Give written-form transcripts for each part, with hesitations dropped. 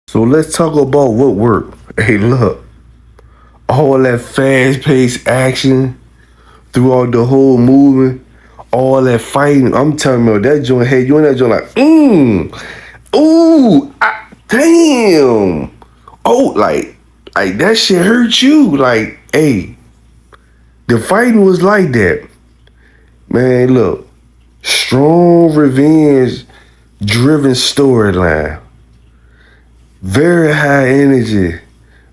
So let's talk about what worked. Hey, look, all that fast-paced action throughout the whole movie, all that fighting. I'm telling you, that joint had you in that joint like, damn. Oh, like that shit hurt you. Like, hey, the fighting was like that. Man, look, strong revenge driven storyline. Very high energy.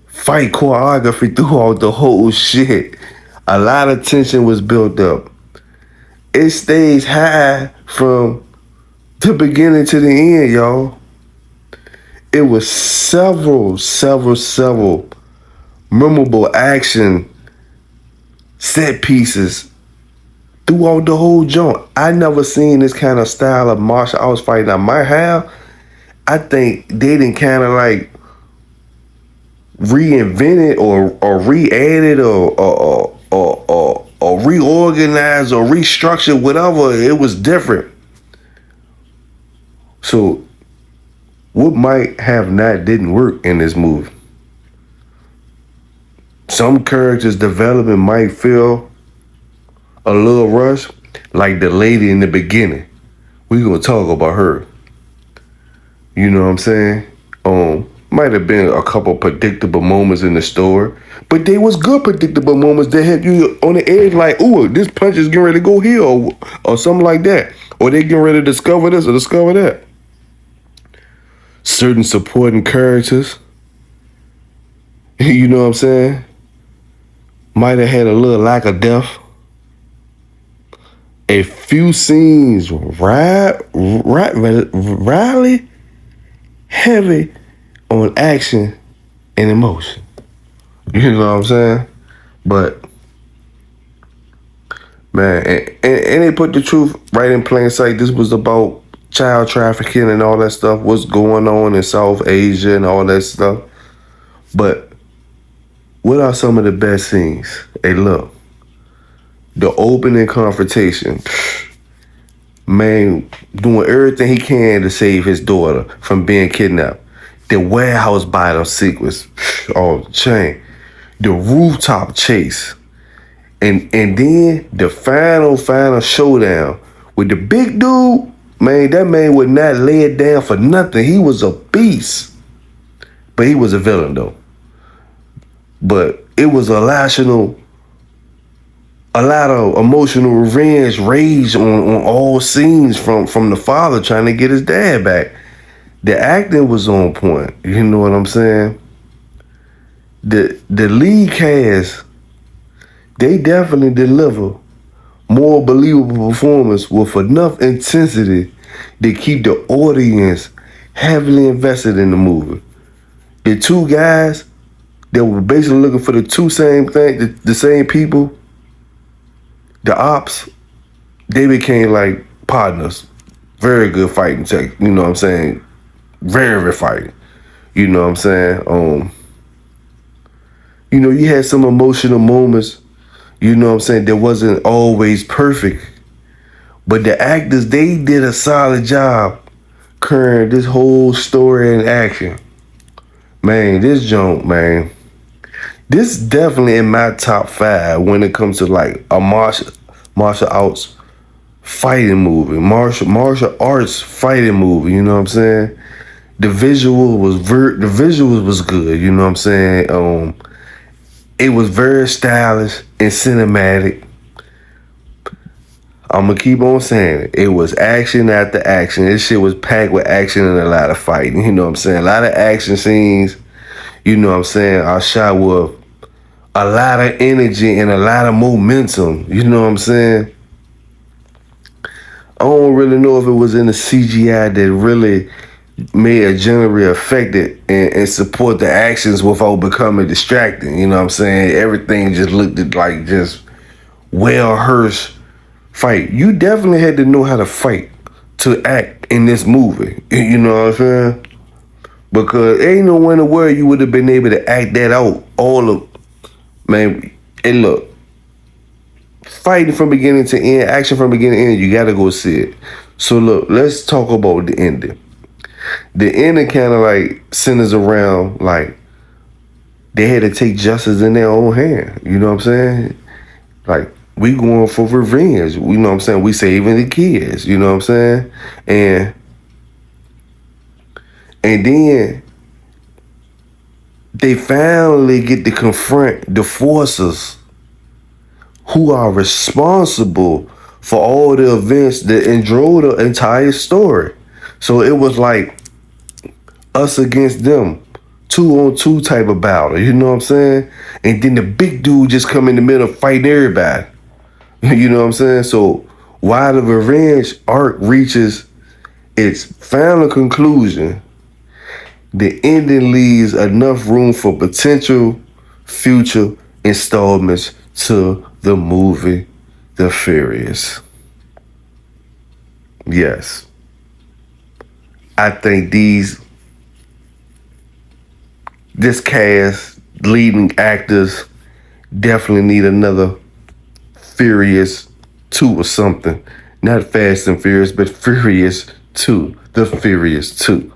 Fight choreography throughout the whole shit. A lot of tension was built up. It stays high from the beginning to the end, y'all. It was several memorable action set pieces throughout the whole joint. I never seen this kind of style of martial arts fighting. I might have. I think they didn't kind of like reinvent it or re-add it or reorganize or restructure whatever. It was different. So what might have not didn't work in this movie? Some characters development might feel a little rushed, like the lady in the beginning. We gonna talk about her. You know what I'm saying? Might have been a couple predictable moments in the story, but they was good predictable moments that had you on the edge, like, ooh, this punch is getting ready to go here, or something like that, or they getting ready to discover this or discover that. Certain supporting characters, you know what I'm saying, might have had a little lack of depth. A few scenes rally heavy on action and emotion. You know what I'm saying? But man, and they put the truth right in plain sight. This was about child trafficking and all that stuff. What's going on in South Asia and all that stuff. But what are some of the best scenes? Hey, look, the opening confrontation. Man, doing everything he can to save his daughter from being kidnapped. The warehouse battle sequence, oh, chain. The rooftop chase. And then the final showdown with the big dude. Man, that man would not lay it down for nothing. He was a beast. But he was a villain, though. But it was a lot of emotional revenge, rage on all scenes from the father trying to get his dad back. The acting was on point. You know what I'm saying? The lead cast, they definitely deliver more believable performance with enough intensity to keep the audience heavily invested in the movie. The two guys that were basically looking for the two same thing, the same people, the ops, they became like partners. Very good fighting tech, you know what I'm saying? Very fighting. You know what I'm saying? You had some emotional moments, you know what I'm saying, that wasn't always perfect. But the actors, they did a solid job carrying this whole story in action. Man, this junk, man. This definitely in my top 5 when it comes to like a martial arts fighting movie, martial arts fighting movie. You know what I'm saying? The visuals was good. You know what I'm saying? It was very stylish and cinematic. I'm gonna keep on saying it. It was action after action. This shit was packed with action and a lot of fighting. You know what I'm saying? A lot of action scenes. You know what I'm saying? Are shot with a lot of energy and a lot of momentum. You know what I'm saying? I don't really know if it was in the CGI that really made a generally affected and support the actions without becoming distracting. You know what I'm saying? Everything just looked like just well-rehearsed fight. You definitely had to know how to fight to act in this movie. You know what I'm saying? Because ain't no in the world you would have been able to act that out all of, man, and look, fighting from beginning to end, action from beginning to end, you gotta go see it. So look, let's talk about the ending. The ending kind of like centers around like they had to take justice in their own hand. You know what I'm saying? Like we going for revenge. You know what I'm saying? We saving the kids. You know what I'm saying? And then they finally get to confront the forces who are responsible for all the events that drove the entire story. So it was like us against them, 2-on-2 type of battle. You know what I'm saying? And then the big dude just come in the middle fighting everybody. You know what I'm saying? So while the revenge arc reaches its final conclusion, the ending leaves enough room for potential future installments to the movie The Furious. Yes. I think this cast, leading actors, definitely need another Furious 2 or something. Not Fast and Furious, but Furious 2. The Furious 2.